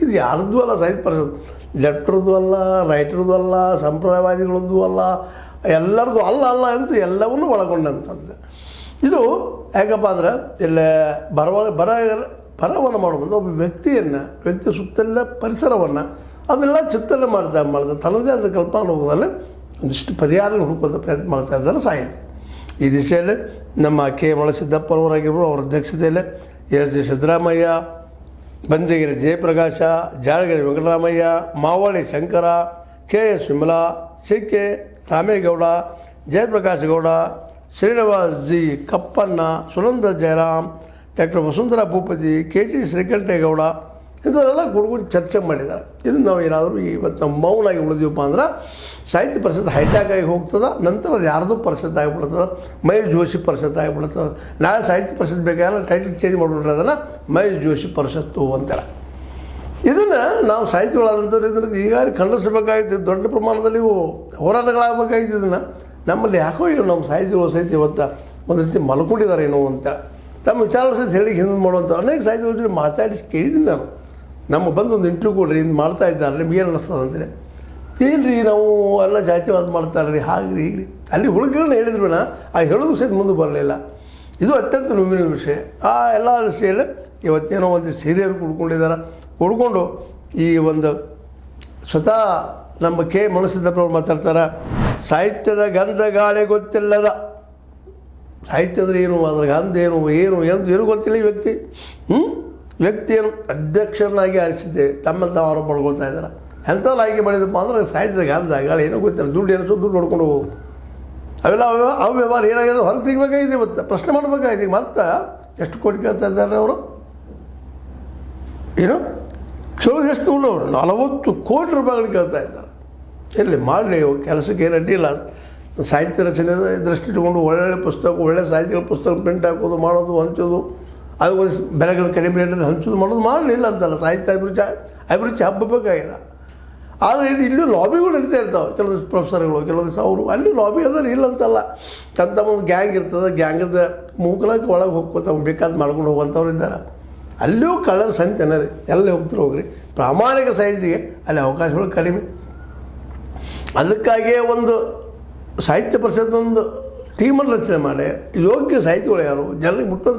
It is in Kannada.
ಇದು ಯಾರ್ದು ಅಲ್ಲ ಸಾಹಿತ್ಯ ಪರಿಷತ್, ಲೆಫ್ಟ್ರದ್ದು ಅಲ್ಲ, ರೈಟ್ರದ್ದು ಅಲ್ಲ, ಸಂಪ್ರದಾಯವಾದಿಗಳದ್ದು ಅಲ್ಲ, ಎಲ್ಲರದು ಅಲ್ಲ ಅಂತ ಎಲ್ಲವನ್ನೂ ಒಳಗೊಂಡಂಥದ್ದು. ಇದು ಯಾಕಪ್ಪ ಅಂದ್ರೆ ಇಲ್ಲೇ ಬರವನ್ನು ಮಾಡುವಂಥ ಒಬ್ಬ ವ್ಯಕ್ತಿ ಸುತ್ತೆಲ್ಲ ಪರಿಸರವನ್ನು ಅದನ್ನೆಲ್ಲ ಚಿತ್ರಣ ಮಾಡ್ತಾ ತನ್ನದೇ ಆದ ಕಲ್ಪನಾ ಲೋಕದಲ್ಲಿ ಒಂದಿಷ್ಟು ಪರಿಹಾರ ಹುಡುಕುವಂಥ ಪ್ರಯತ್ನ ಮಾಡ್ತಾ ಇದ್ದಾರೆ ಸಾಹಿತ್ಯ. ಈ ದಿಶೆಯಲ್ಲಿ ನಮ್ಮ ಕೆ ಮಳಸಿದ್ದಪ್ಪನವರಾಗಿರ್ಬೋದು, ಅವರ ಅಧ್ಯಕ್ಷತೆಯಲ್ಲಿ S G Siddaramaiah, Banjagiri Jayaprakasha, Jalagiri Venkataramaiah, Mavali Shankara, K S Vimala, C K Ramegowda, Jayaprakash Gowda, Srinivas G Kappanna, Sunanda Jayaram, doctor Vasundhara Bhupathi, K T Srikantegowda ಇಂಥವರೆಲ್ಲ ಕೂಡ್ಕೊಂಡು ಚರ್ಚೆ ಮಾಡಿದ್ದಾರೆ. ಇದನ್ನು ನಾವು ಏನಾದರೂ ಇವತ್ತು ನಾವು ಮೌನಾಗಿ ಉಳಿದೀವಪ್ಪ ಅಂದ್ರೆ ಸಾಹಿತ್ಯ ಪರಿಷತ್ ಹೈಟ್ಯಾಕ್ ಆಗಿ ಹೋಗ್ತದೆ. ನಂತರ ಅದು ಯಾರ್ದು ಪರಿಷತ್ ಆಗಿಬಿಡ್ತದೆ, ಮಹೇಶ್ ಜೋಶಿ ಪರಿಷತ್ ಆಗಿಬಿಡ್ತದೆ. ನಾಳೆ ಸಾಹಿತ್ಯ ಪರಿಷತ್ ಬೇಕಾದ್ರೆ ಟೈಟಲ್ ಚೇಂಜ್ ಮಾಡಿಬಿಟ್ರೆ ಅದನ್ನು ಮಹೇಶ್ ಜೋಶಿ ಪರಿಷತ್ತು ಅಂತಾರೆ. ಇದನ್ನು ನಾವು ಸಾಹಿತ್ಯಗಳಾದಂಥವ್ರು ಇದನ್ನು ಈಗಾಗಲೇ ಖಂಡಿಸಬೇಕಾಗಿತ್ತು. ದೊಡ್ಡ ಪ್ರಮಾಣದಲ್ಲಿ ಇವು ಹೋರಾಟಗಳಾಗಬೇಕಾಗಿತ್ತು. ಇದನ್ನು ನಮ್ಮಲ್ಲಿ ಯಾಕೋ ಇವು ನಮ್ಮ ಸಾಹಿತ್ಯಗಳು ಸಹಿತ ಇವತ್ತು ಒಂದು ರೀತಿ ಮಲ್ಕೊಂಡಿದ್ದಾರೆ ಏನೋ ಅಂತೇಳಿ ತಮ್ಮ ವಿಚಾರ ಸಹಿತ ಹೇಳಿ ಹಿಂದೆ ಮಾಡುವಂಥ ಅನೇಕ ಸಾಹಿತ್ಯಗಳ ಜೊತೆ ಮಾತಾಡಿ ಕೇಳಿದ್ದೀನಿ ನಾನು. ನಮ್ಮ ಬಂದು ಒಂದು ಇಂಟರ್ವ್ಯೂ ಕೊಡ್ರಿ, ಇದು ಮಾಡ್ತಾ ಇದ್ದಾರೆ, ನಿಮ್ಗೆ ಏನು ಅನ್ನಿಸ್ತದೆ ಅಂತೇಳಿ. ಏನು ರೀ ನಾವು ಎಲ್ಲ ಜಾತಿವಾದ ಮಾಡ್ತಾರೆ ರೀ, ಹಾಗೆ ರೀ ಹೀಗೆ ಅಲ್ಲಿ ಹುಡುಗಿಗಳನ್ನ ಹೇಳಿದ್ರು ಆ ಹೇಳೋದಕ್ಕೆ ಸಹಿತ ಮುಂದೆ ಬರಲಿಲ್ಲ. ಇದು ಅತ್ಯಂತ ನೋವಿನ ವಿಷಯ. ಆ ಎಲ್ಲ ವಿಷಯಲ್ಲಿ ಇವತ್ತೇನೋ ಒಂದು ಹಿರಿಯರು ಕುಡ್ಕೊಂಡು ಈ ಒಂದು ಸ್ವತಃ ನಮ್ಮ ಕೆ ಮನಸ್ಸಿದ್ದಪ್ಪ ಮಾತಾಡ್ತಾರೆ, ಸಾಹಿತ್ಯದ ಗಂಧ ಗಾಳಿ ಗೊತ್ತಿಲ್ಲದ ಸಾಹಿತ್ಯ ಅಂದರೆ ಏನು, ಅದ್ರ ಗಂಧ ಏನು ಗೊತ್ತಿಲ್ಲ ಈ ವ್ಯಕ್ತಿ ಏನು ಅಧ್ಯಕ್ಷರನ್ನಾಗಿ ಆರಿಸಿದ್ದೇವೆ ತಮ್ಮಲ್ಲಿ ತಾವು ಆರೋಪ ಮಾಡ್ಕೊಳ್ತಾ ಇದ್ದಾರೆ. ಎಂಥವ್ರು ಆಯ್ಕೆ ಮಾಡಿದಪ್ಪ ಅಂದ್ರೆ ಸಾಹಿತ್ಯದ ಗಂಧ ಗಾಳಿ ಏನೋ ಗೊತ್ತಿಲ್ಲ, ದುಡ್ಡು ನೋಡ್ಕೊಂಡು ಹೋಗೋದು ಅವೆಲ್ಲ ಅವ್ಯವಹಾರ ಏನಾಗಿದೆ ಹೊರಗೆ ತೆಗಿಬೇಕಾಗಿದೆ. ಇವತ್ತು ಪ್ರಶ್ನೆ ಮಾಡಬೇಕಾಗಿದೆ. ಮತ್ತು ಎಷ್ಟು ಕೋಟಿ ಕೇಳ್ತಾ ಇದ್ದಾರೆ ಅವರು, ಏನು ಕೇಳೋದು ಎಷ್ಟು ದುಡ್ಡು ಅವರು 40 ಕೋಟಿ ರೂಪಾಯಿಗಳು ಕೇಳ್ತಾ ಇದ್ದಾರೆ. ಇರಲಿ ಮಾಡಲಿ, ಕೆಲಸಕ್ಕೆ ಏನು ಅಡ್ಡಿಲ್ಲ. ಸಾಹಿತ್ಯ ರಚನೆ ದೃಷ್ಟಿ ಇಟ್ಕೊಂಡು ಒಳ್ಳೊಳ್ಳೆ ಪುಸ್ತಕ, ಒಳ್ಳೆಯ ಸಾಹಿತ್ಯಗಳ ಪುಸ್ತಕ ಪ್ರಿಂಟ್ ಹಾಕೋದು, ಮಾಡೋದು, ಹಂಚೋದು, ಅದು ಒಂದು ಬೆಲೆಗಳು ಕಡಿಮೆ ರೇಟಲ್ಲಿ ಹಂಚೋದು ಮಾಡೋದು ಮಾಡಲಿಲ್ಲ ಅಂತಲ್ಲ. ಸಾಹಿತ್ಯ ಅಭಿರುಚಿ ಹಬ್ಬಬೇಕಾಗಿದೆ. ಆದರೆ ಇಲ್ಲಿ ಲಾಬಿಗಳು ನಡೀತಾ ಇರ್ತಾವೆ. ಕೆಲವೊಂದು ಪ್ರೊಫೆಸರ್ಗಳು, ಕೆಲವೊಂದು ಅವರು ಅಲ್ಲಿ ಲಾಬಿ ಅದಾರೆ ಇಲ್ಲ ಅಂತಲ್ಲ. ತಮ್ಮ ಒಂದು ಗ್ಯಾಂಗ್ ಇರ್ತದೆ, ಗ್ಯಾಂಗದ ಮೂಕಲಾಗಿ ಒಳಗೆ ಹೋಗ್ಕೋತ ಬೇಕಾದ ಮಾಡ್ಕೊಂಡು ಹೋಗುವಂಥವ್ರು ಇದ್ದಾರೆ. ಅಲ್ಲಿಯೂ ಕಳ್ಳರ ಸಂತೆನ ರೀ, ಎಲ್ಲ ಹೋಗ್ರಿ. ಪ್ರಾಮಾಣಿಕ ಸಾಹಿತ್ಯಕ್ಕೆ ಅಲ್ಲಿ ಅವಕಾಶಗಳು ಕಡಿಮೆ. ಅದಕ್ಕಾಗಿಯೇ ಒಂದು ಸಾಹಿತ್ಯ ಪರಿಷತ್ ಒಂದು ಟೀಮನ್ನು ರಚನೆ ಮಾಡಿ ಯೋಗ್ಯ ಸಾಹಿತಿಗಳು ಯಾರು ಜನರಿಗೆ ಮುಟ್ಟೋ